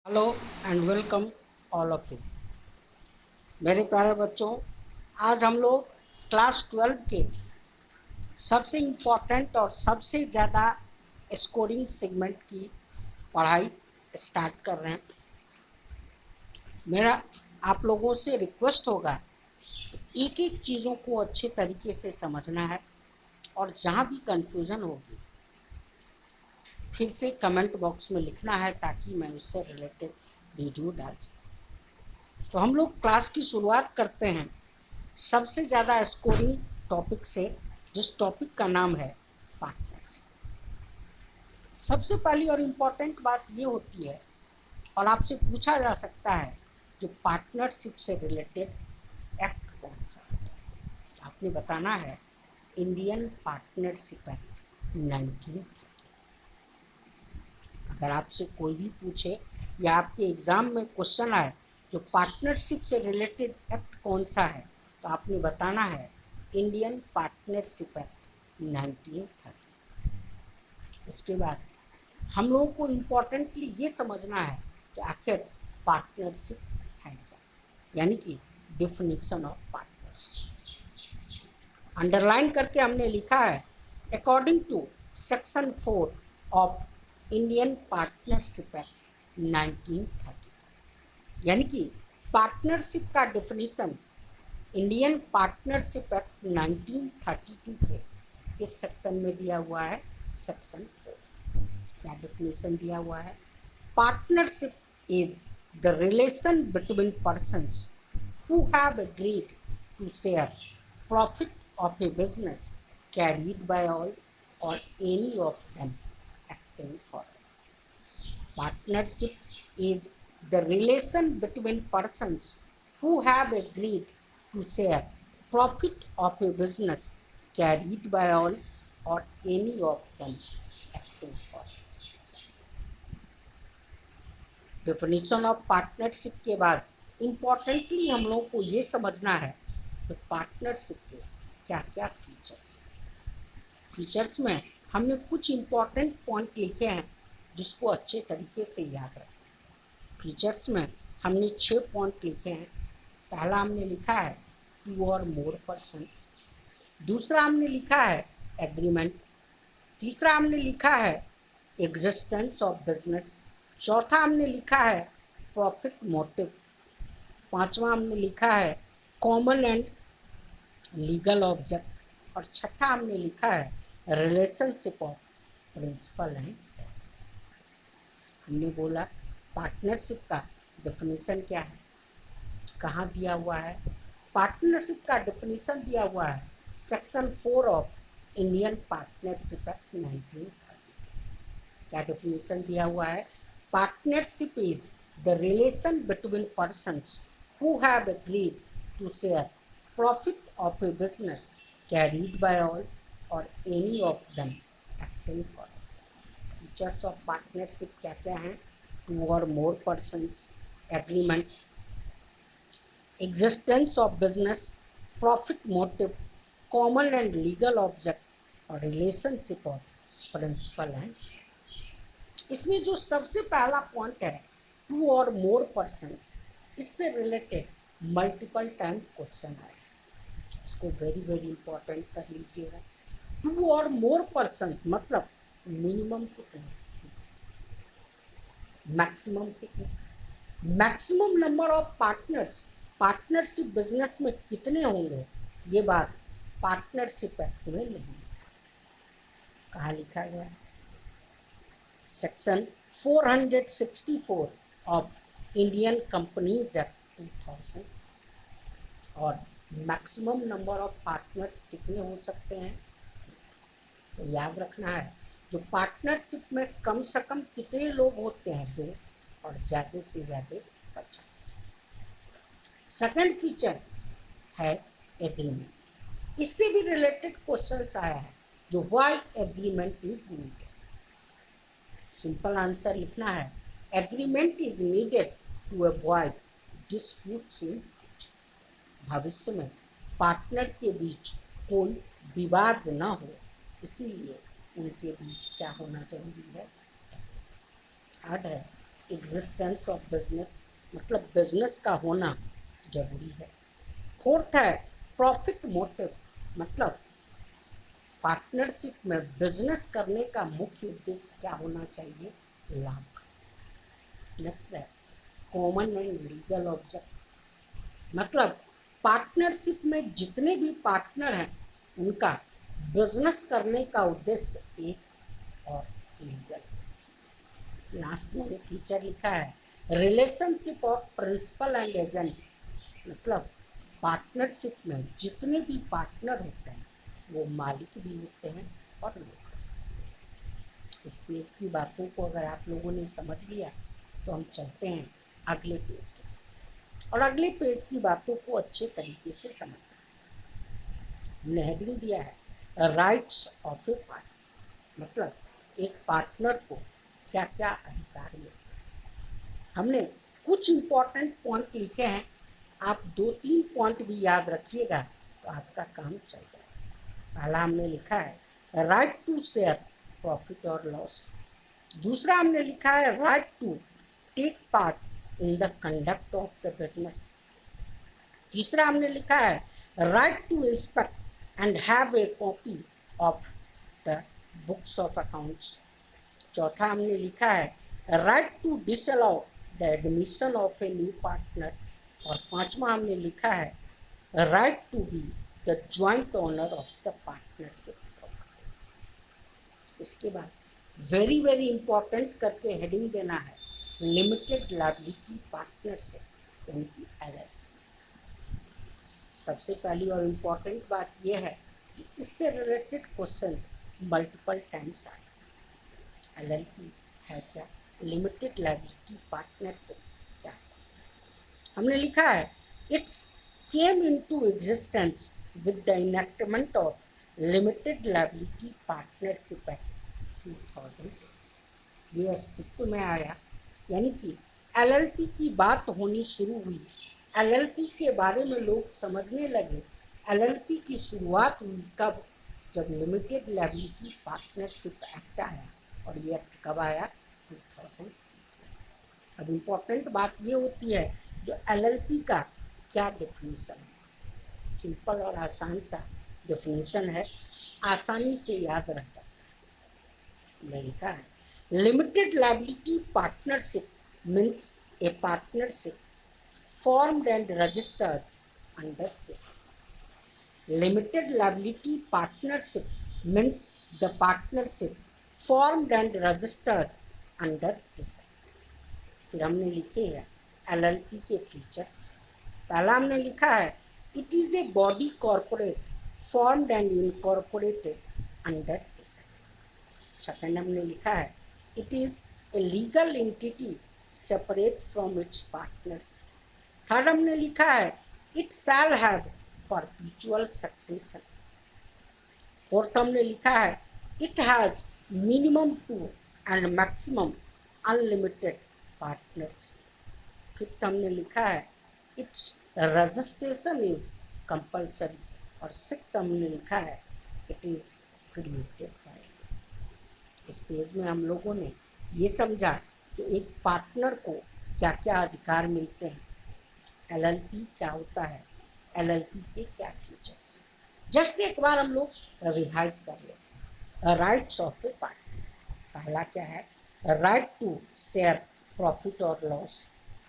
Hello and welcome all of you. मेरे प्यारे बच्चों, आज हम लोग क्लास 12 के सबसे इम्पोर्टेंट और सबसे ज़्यादा स्कोरिंग सेगमेंट की पढ़ाई स्टार्ट कर रहे हैं। मेरा आप लोगों से रिक्वेस्ट होगा, एक एक चीज़ों को अच्छे तरीके से समझना है और जहाँ भी कंफ्यूजन होगी फिर से कमेंट बॉक्स में लिखना है ताकि मैं उससे रिलेटेड वीडियो डाल सकूँ। तो हम लोग क्लास की शुरुआत करते हैं सबसे ज़्यादा स्कोरिंग टॉपिक से, जिस टॉपिक का नाम है पार्टनरशिप। सबसे पहली और इम्पॉर्टेंट बात ये होती है और आपसे पूछा जा सकता है जो पार्टनरशिप से रिलेटेड एक्ट कौन सा है। आपने बताना है इंडियन पार्टनरशिप एक्ट 1930। अगर आपसे कोई भी पूछे या आपके एग्ज़ाम में क्वेश्चन आए जो पार्टनरशिप से रिलेटेड एक्ट कौन सा है, तो आपने बताना है इंडियन पार्टनरशिप एक्ट 1930। उसके बाद हम लोगों को इम्पोर्टेंटली ये समझना है कि आखिर पार्टनरशिप है क्या, यानी कि डिफिनीशन ऑफ पार्टनरशिप। अंडरलाइन करके हमने लिखा है according to section 4 of Indian partnership act 1930, यानी कि पार्टनरशिप का डिफिनीशन इंडियन पार्टनरशिप एक्ट 1932 के किस सेक्शन में दिया हुआ है? सेक्शन 4। क्या डिफिनीशन दिया हुआ है? Partnership is the relation between persons who have agreed to share profit of a business carried by all or any of them acting for it. Partnership is the relation between persons who have agreed to share profit of a business carried by all or any of them acting for it. Definition of partnership के बाद importantly हम लोगों को ये समझना है कि partnership के क्या क्या फीचर्स हैं। फीचर्स में हमने कुछ इम्पॉर्टेंट पॉइंट लिखे हैं जिसको अच्छे तरीके से याद रखें। फीचर्स में हमने 6 पॉइंट लिखे हैं। पहला हमने लिखा है 2 और मोर पर्सन। दूसरा हमने लिखा है एग्रीमेंट। तीसरा हमने लिखा है एग्जिस्टेंस ऑफ बिजनेस। चौथा हमने लिखा है प्रॉफिट मोटिव। पांचवा हमने लिखा है कॉमन एंड लीगल ऑब्जेक्ट। और छठा हमने लिखा है रिलेशनशिप ऑफ प्रिंसिपल एंड। हमने बोला पार्टनरशिप का डेफिनेशन क्या है, कहाँ दिया हुआ है? पार्टनरशिप का डेफिनेशन दिया हुआ है section 4 of Indian partnership act 1930। क्या डेफिनेशन दिया हुआ है? Partnership is the relation between persons who have agreed to share profit of a business carried by all or any of them acting for it. Features of partnership क्या क्या हैं? 2 or more persons, agreement, existence of business, profit motive, common and legal object और relationship of principal and। इसमें जो सबसे पहला point है 2 और मोर पर्सन्स, इससे रिलेटेड मल्टीपल टाइम क्वेश्चन आए, इसको वेरी वेरी इंपॉर्टेंट कर लीजिएगा। 2 और मोर पर्सन्स मतलब मिनिमम कितने, मैक्सिमम कितने? Maximum number of partners partnership business में कितने होंगे, ये बात पार्टनरशिप एक्ट में नहीं लिखा। कहाँ लिखा गया है? Section 464 of Indian companies act 2000। और मैक्सिमम नंबर ऑफ पार्टनर्स कितने हो सकते हैं, तो याद रखना है जो पार्टनरशिप में कम से कम कितने लोग होते हैं? 2 और ज़्यादा से ज़्यादा 50। सेकेंड फीचर है एग्रीमेंट। इससे भी रिलेटेड क्वेश्चन आया है जो why agreement is needed. Simple answer लिखना है agreement is needed to avoid disputes in भविष्य में पार्टनर के बीच कोई विवाद ना हो, इसीलिए उनके बीच क्या होना जरूरी है? थर्ड है एग्जिस्टेंस ऑफ बिजनेस, मतलब बिजनेस का होना जरूरी है। फोर्थ है प्रॉफिट मोटिव, मतलब पार्टनरशिप में बिजनेस करने का मुख्य उद्देश्य क्या होना चाहिए? लाभ। नेक्स्ट है कॉमन एंड लीगल ऑब्जेक्ट, मतलब पार्टनरशिप में जितने भी पार्टनर हैं उनका बिजनेस करने का उद्देश्य एक और लीगल। लास्ट में एक फीचर लिखा है relationship of principal and agent, मतलब पार्टनरशिप में जितने भी पार्टनर होते हैं वो मालिक भी होते हैं और लोग। इस पेज की बातों को अगर आप लोगों ने समझ लिया तो हम चलते हैं अगले पेज के, और अगले पेज की बातों को अच्छे तरीके से समझते हैं। हमने हेडिंग दिया है राइट्स ऑफ ए पार्टनर, मतलब एक पार्टनर को क्या क्या अधिकार मिलते हैं। हमने कुछ इंपॉर्टेंट पॉइंट लिखे हैं, आप 2-3 पॉइंट भी याद रखिएगा तो आपका काम चल जाएगा। पहला हमने लिखा है राइट टू शेयर प्रॉफिट और लॉस, दूसरा हमने लिखा है right to take part in the conduct of the business, तीसरा हमने लिखा है right to inspect and have a copy of the books of accounts, चौथा हमने लिखा है right to disallow the admission of a new partner, और पांचवा हमने लिखा है right to be the joint owner of the partnership. इसके बाद वेरी वेरी इंपॉर्टेंट करके हेडिंग देना है लिमिटेड लायबिलिटी पार्टनरशिप यानी कि एलएलपी। सबसे पहली और इम्पॉर्टेंट बात यह है कि इससे रिलेटेड क्वेश्चंस मल्टीपल टाइम्स आए। एलएलपी है क्या, लिमिटेड लायबिलिटी पार्टनरशिप क्या है? हमने लिखा है it's came into existence with the enactment of limited liability partnership act 2000, ये अस्तित्व में आया, यानी कि एलएलपी की बात होनी शुरू हुई, एलएलपी के बारे में लोग समझने लगे। एलएलपी की शुरुआत हुई कब? जब लिमिटेड लायबिलिटी पार्टनरशिप एक्ट आया, और ये एक्ट कब आया? 2000। अब इम्पोर्टेंट बात ये होती है जो एलएलपी का क्या डेफिनेशन है। सिंपल और आसान सा डेफिनेशन है, आसानी से याद रह सकता है। मैंने लिखा है limited liability partnership means A partnership formed and registered under this. Limited liability partnership means the partnership formed and registered under this. फिर हमने लिखे हैं एलएलपी के फीचर्स। पहला हमने लिखा है it is a body corporate formed and incorporated under this. Second हमने लिखा है it is a legal entity separate from its partners. Third हमने लिखा है it shall have perpetual succession. Fourth हमने लिखा है it has minimum 2 and maximum unlimited partners. Fifth हमने लिखा है इट्स रजिस्ट्रेशन इज कंपल्सरी, और सिक्स्थ हमने लिखा है इट इज क्रिएटेड बाय। इस पेज में हम लोगों ने ये समझा कि एक पार्टनर को क्या क्या अधिकार मिलते हैं, एलएलपी क्या होता है, एलएलपी के क्या फीचर्स। जस्ट एक बार हम लोग रिवाइज कर ले। राइट्स ऑफ ए पार्टनर, पहला क्या है? राइट टू शेयर प्रॉफिट और लॉस,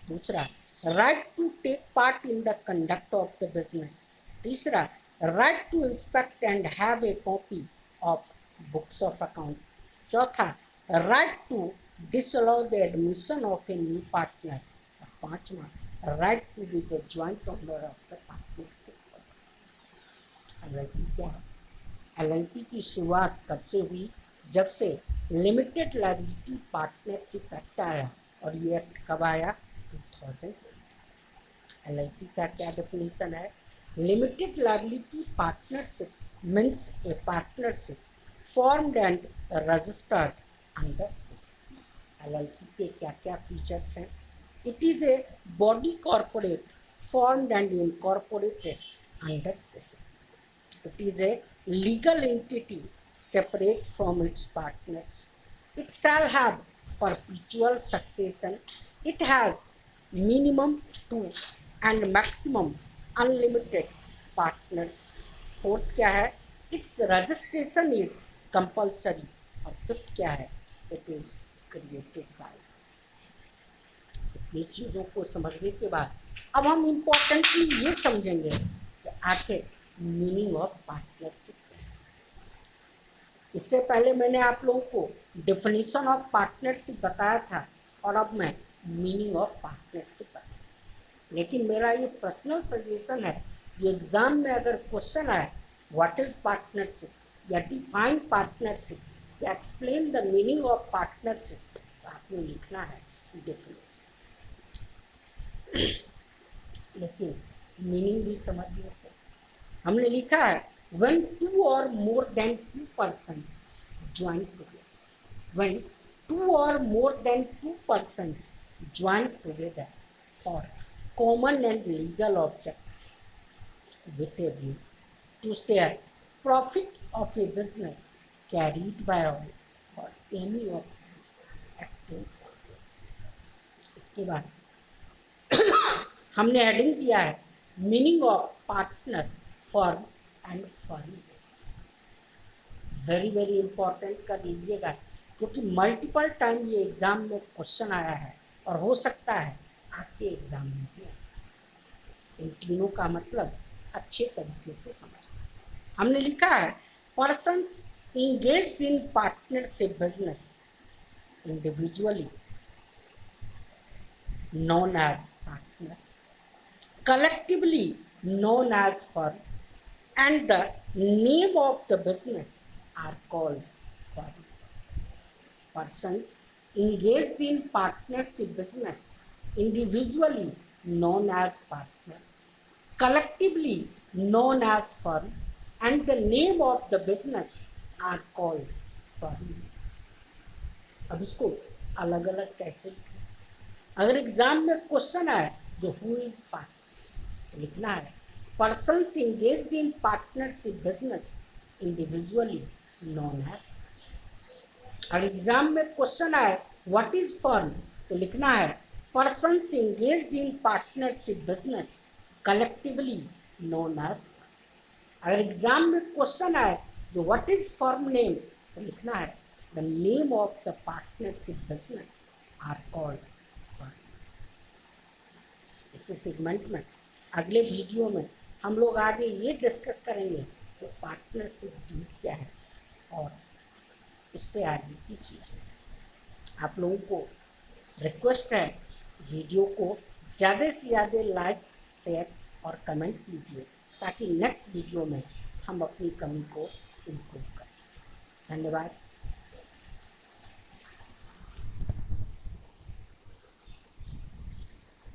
दूसरा right to take part in the conduct of the business, तीसरा right to inspect and have a copy of books of account, चौथा right to disallow the admission of a new partner, और पांचवा right to be the joint owner of the partnership। LLP क्या है? LLP की शुरुआत कब से हुई? जब से लिमिटेड लायबिलिटी पार्टनरशिप एक्ट आया, और ये एक्ट कब आया? 2000। एलएलपी का क्या डेफिनेशन है? Limited liability partnership means A partnership formed and registered under. LLP के क्या क्या फीचर्स हैं? It is a body corporate formed and incorporated under this. It is a legal entity separate from its partners. It shall have perpetual succession. It has minimum 2 and maximum unlimited partners. Fourth क्या है? Its registration is compulsory. और fifth क्या है? It is created by. ये चीज़ों को समझने के बाद अब हम इम्पोर्टेंटली ये समझेंगे कि आखिर मीनिंग ऑफ पार्टनरशिप। इससे पहले मैंने आप लोगों को डेफिनेशन ऑफ पार्टनरशिप बताया था और अब मैं मीनिंग ऑफ पार्टनरशिप बताऊँ, लेकिन मेरा ये पर्सनल सजेशन है जो एग्जाम में अगर क्वेश्चन आए व्हाट इज पार्टनरशिप या डिफाइन पार्टनरशिप या explain the meaning of partnership, तो आपने लिखना है डेफिनेशन। लेकिन मीनिंग भी समझ लेते। हमने लिखा है when two or more than two persons join together, when two or more than two persons join together for common and legal object with a view to share profit of a business carried by all or any of them acting. इसके बाद हमने heading दिया है meaning of partner firm and firm. Very very important कर लीजिएगा क्योंकि multiple time ये exam में क्वेश्चन आया है और हो सकता है आपके एग्जाम में भी आए। इन तीनों का मतलब अच्छे तरीके से समझना। हमने लिखा है persons engaged in partnership business individually known as partner, collectively known as firm, and the name of the business are called firm. Persons engaged in partnership business individually known as partner, collectively known as firm, and the name of the business are called firm. अब इसको अलग अलग कैसे लिखें? अगर exam में question आए जो हु इज पार्टनर, लिखना है persons engaged in partnership business individually known as. अगर एग्जाम में क्वेश्चन आए व्हाट इज फर्म, तो लिखना है persons engaged in partnership business collectively known as. अगर एग्जाम में क्वेश्चन आए जो व्हाट इज फर्म नेम, तो लिखना है the name of the partnership business are called. इस सेगमेंट में अगले वीडियो में हम लोग आगे ये डिस्कस करेंगे कि पार्टनरशिप डील क्या है और उससे आगे की चीज़। आप लोगों को रिक्वेस्ट है वीडियो को ज़्यादा से ज़्यादा लाइक शेयर और कमेंट कीजिए ताकि नेक्स्ट वीडियो में हम अपनी कमी को इम्प्रूव कर सकें। धन्यवाद।